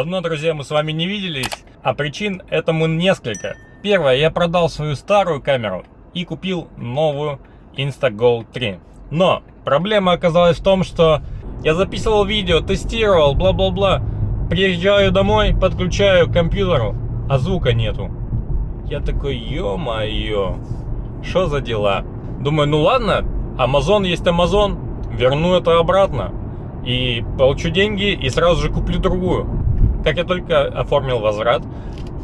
Давно, друзья, мы с вами не виделись, а причин этому несколько. Первое, я продал свою старую камеру и купил новую Instago 3. Но проблема оказалась в том, что я записывал видео, тестировал, бла-бла-бла. Приезжаю домой, подключаю к компьютеру, а звука нету. Я такой, ё-моё, что за дела? Думаю, ну ладно, Amazon есть Amazon, верну это обратно. И получу деньги и сразу же куплю другую. Как я только оформил возврат,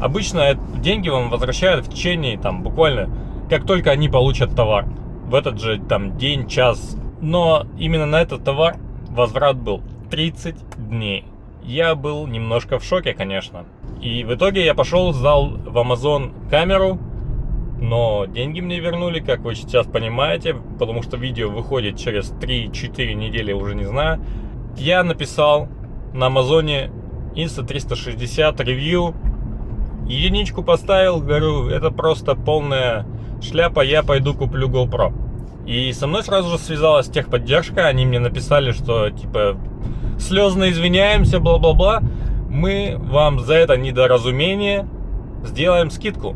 обычно деньги вам возвращают в течение, буквально, как только они получат товар. В этот же, день, час. Но именно на этот товар возврат был 30 дней. Я был немножко в шоке, конечно. И в итоге я пошел, сдал в Amazon камеру, но деньги мне вернули, как вы сейчас понимаете, потому что видео выходит через 3-4 недели, уже не знаю. Я написал на Амазоне Insta360 ревью, единичку поставил, говорю, это просто полная шляпа, я пойду куплю GoPro. И со мной сразу же связалась техподдержка, они мне написали, что слезно извиняемся, бла-бла-бла, мы вам за это недоразумение сделаем скидку.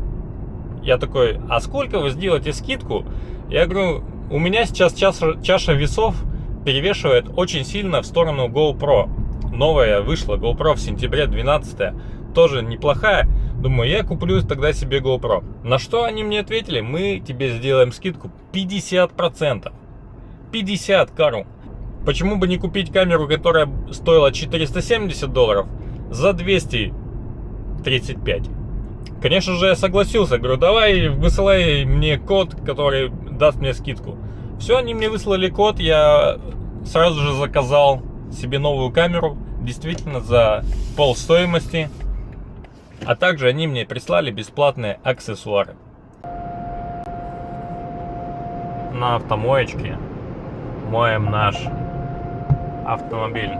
Я такой, а сколько вы сделаете скидку? Я говорю, у меня сейчас чаша весов перевешивает очень сильно в сторону GoPro. Новая вышла, GoPro в сентябре 12, тоже неплохая. Думаю, я куплю тогда себе GoPro. На что они мне ответили, мы тебе сделаем скидку 50%. 50, Карл. Почему бы не купить камеру, которая стоила $470 за 235? Конечно же, я согласился. Говорю, давай высылай мне код, который даст мне скидку. Все, они мне выслали код, я сразу же заказал себе новую камеру, действительно за полстоимости. А также они мне прислали бесплатные аксессуары. На автомоечке моем наш автомобиль.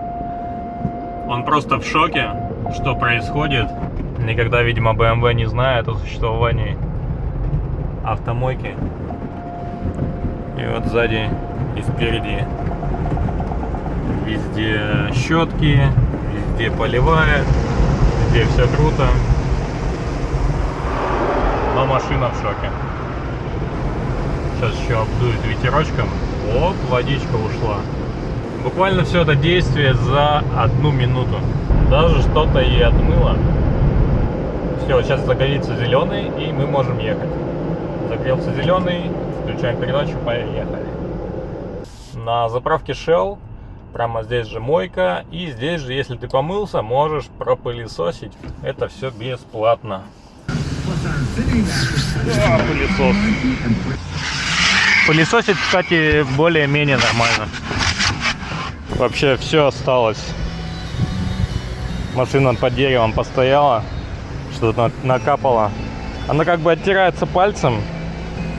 Он просто в шоке, что происходит. Никогда, видимо, BMW не знает о существовании автомойки. И вот сзади и спереди везде щетки, везде поливает, везде все круто. Но машина в шоке. Сейчас еще обдует ветерочком. Оп, водичка ушла. Буквально все это действие за 1 минуту. Даже что-то и отмыло. Все, сейчас загорится зеленый, и мы можем ехать. Загорелся зеленый, включаем передачу, поехали. На заправке Shell, прямо здесь же мойка, и здесь же, если ты помылся, можешь пропылесосить. Это все бесплатно. Пылесос. Пылесосить, кстати, более-менее нормально. Вообще все осталось. Машина под деревом постояла, что-то накапало. Она как бы оттирается пальцем,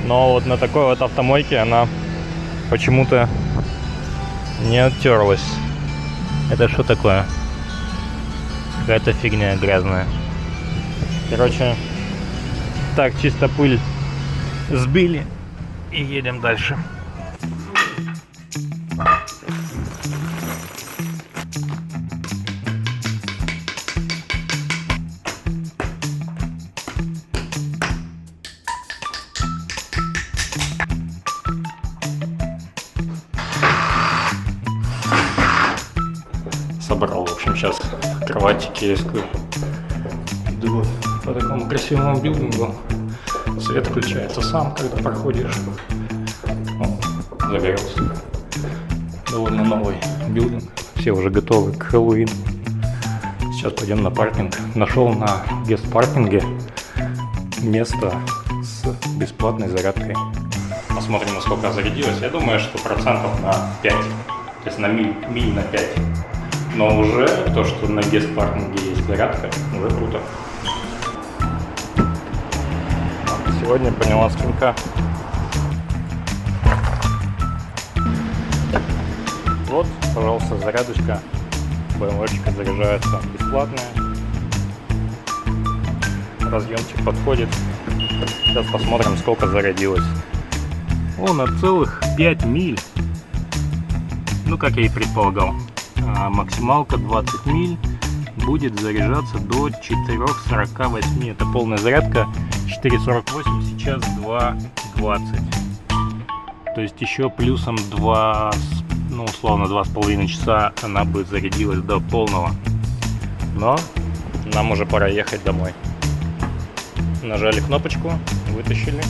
но вот на такой вот автомойке она почему-то не оттерлась. Это что такое? Какая-то фигня грязная. Короче, так чисто пыль сбили и едем дальше. Собрал, в общем, сейчас кроватики рискую. Иду по такому красивому билдингу. Свет включается сам, когда проходишь. О, загорелся. Довольно новый билдинг. Все уже готовы к Хэллоуину. Сейчас пойдем на паркинг. Нашел на гест-паркинге место с бесплатной зарядкой. Посмотрим, насколько зарядилось. Я думаю, что процентов на 5. То есть на миль на 5. Но уже то, что на гест-паркинге есть зарядка, уже круто. Сегодня поняла скинка. Вот, пожалуйста, зарядочка. БМВчика заряжается бесплатная. Разъемчик подходит. Сейчас посмотрим, сколько зарядилось. О, на целых 5 миль. Ну, как я и предполагал. Максималка 20 миль, будет заряжаться до 4:48. Это полная зарядка. 4:48, сейчас 2:20. То есть еще плюсом 2, ну условно 2,5 часа она бы зарядилась до полного. Но нам уже пора ехать домой. Нажали кнопочку, вытащили,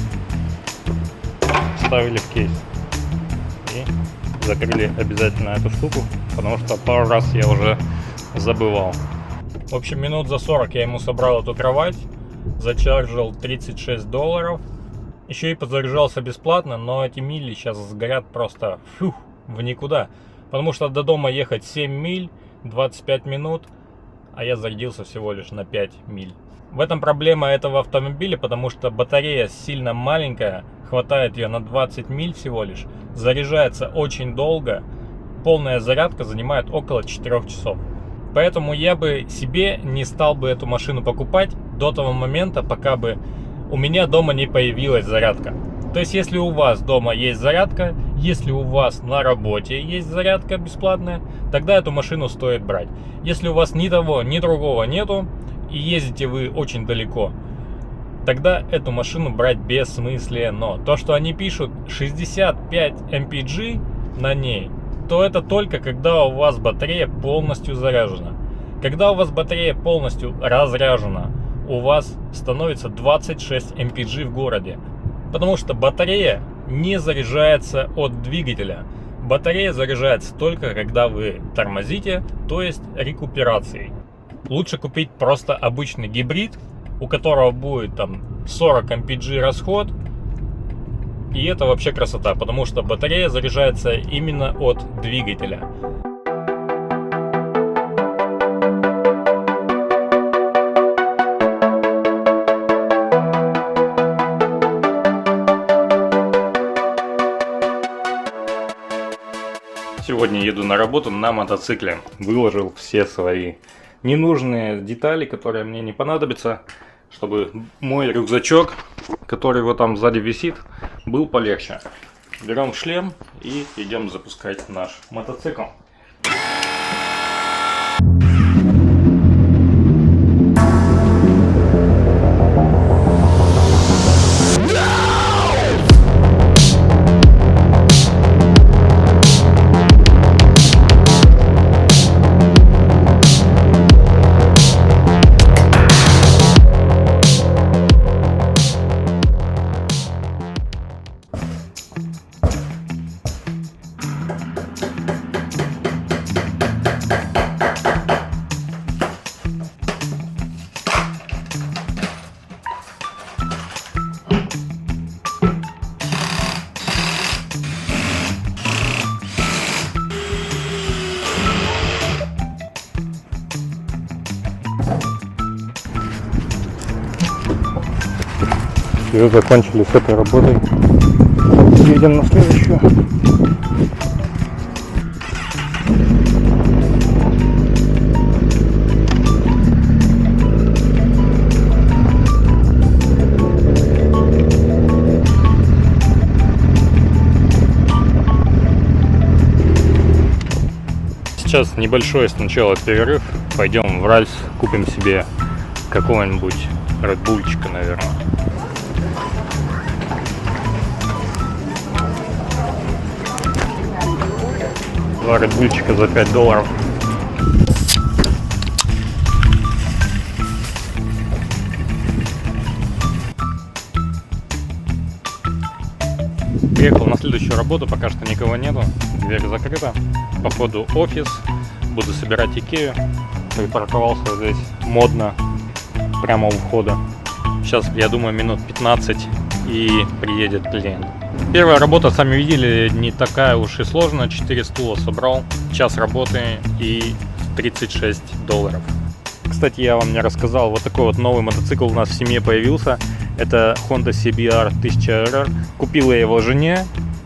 вставили в кейс и закрыли обязательно эту штуку, потому что пару раз я уже забывал. В общем, минут за 40 я ему собрал эту кровать, зачаржил $36. Еще и подзаряжался бесплатно, но эти мили сейчас сгорят просто в никуда. Потому что до дома ехать 7 миль, 25 минут, а я зарядился всего лишь на 5 миль. В этом проблема этого автомобиля, потому что батарея сильно маленькая, хватает ее на 20 миль всего лишь, заряжается очень долго, полная зарядка занимает около 4 часов. Поэтому я бы себе не стал бы эту машину покупать до того момента, пока бы у меня дома не появилась зарядка. То есть, если у вас дома есть зарядка, если у вас на работе есть зарядка бесплатная, тогда эту машину стоит брать. Если у вас ни того, ни другого нету, и ездите вы очень далеко, тогда эту машину брать бессмысленно. То, что они пишут 65 mpg на ней, то это только когда у вас батарея полностью заряжена. Когда у вас батарея полностью разряжена, у вас становится 26 mpg в городе. Потому что батарея не заряжается от двигателя. Батарея заряжается только когда вы тормозите, то есть рекуперацией. Лучше купить просто обычный гибрид, у которого будет там 40 mpg расход. И это вообще красота, потому что батарея заряжается именно от двигателя. Сегодня еду на работу на мотоцикле. Выложил все свои ненужные детали, которые мне не понадобятся, чтобы мой рюкзачок, который вот там сзади висит, был полегче. Берем шлем и идем запускать наш мотоцикл. Все, закончили с этой работой. Едем на следующую. Сейчас небольшой сначала перерыв. Пойдем в Ральс, купим себе какого-нибудь редбульчика, наверное. Два редбульчика за $5. Приехал на следующую работу, пока что никого нету, дверь закрыта. Походу офис, буду собирать Икею. Припарковался вот здесь модно, прямо у входа. Сейчас, я думаю, минут 15 и приедет клиент. Первая работа, сами видели, не такая уж и сложная. 4 стула собрал, час работы и $36. Кстати, я вам не рассказал, вот такой вот новый мотоцикл у нас в семье появился. Это Honda CBR 1000RR. Купил я его жене.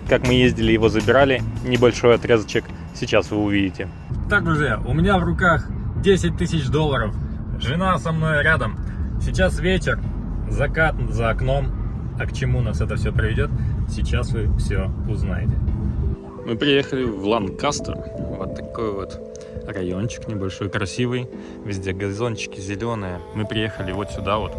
Как мы ездили, его забирали. Небольшой отрезочек. Сейчас вы увидите. Так, друзья, у меня в руках $10 000. Жена со мной рядом. Сейчас вечер, закат за окном. А к чему нас это все приведет, сейчас вы все узнаете. Мы приехали в Ланкастер. Вот такой вот райончик небольшой, красивый. Везде газончики зеленые. Мы приехали вот сюда вот.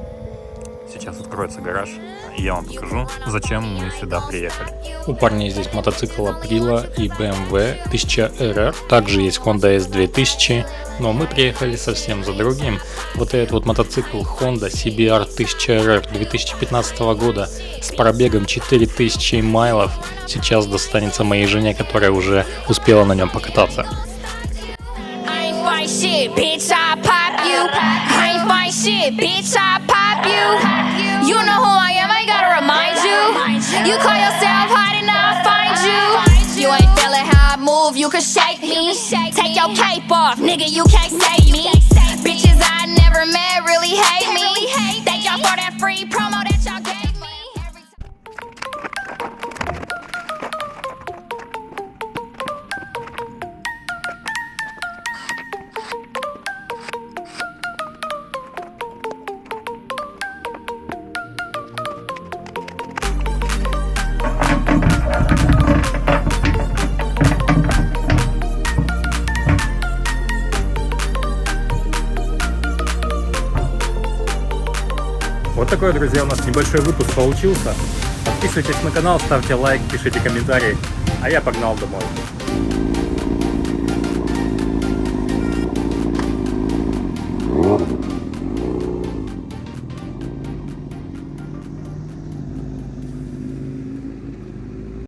Сейчас откроется гараж, и я вам покажу, зачем мы сюда приехали. У парней здесь мотоцикл Aprilia и BMW 1000RR. Также есть Honda S2000, но мы приехали совсем за другим. Вот этот вот мотоцикл Honda CBR 1000RR 2015 года с пробегом 4000 майлов сейчас достанется моей жене, которая уже успела на нем покататься. Shit, bitch, I pop you. I ain't find shit, bitch, I pop you. You know who I am, I gotta remind you. You call yourself hot and I'll find you. You ain't feeling how I move, you can shake me. Take your cape off, nigga, you can't save me. Bitches I never met really hate me. Thank y'all for that free promo that y'all gave me. Вот такой, друзья, у нас небольшой выпуск получился. Подписывайтесь на канал, ставьте лайк, пишите комментарии. А я погнал домой.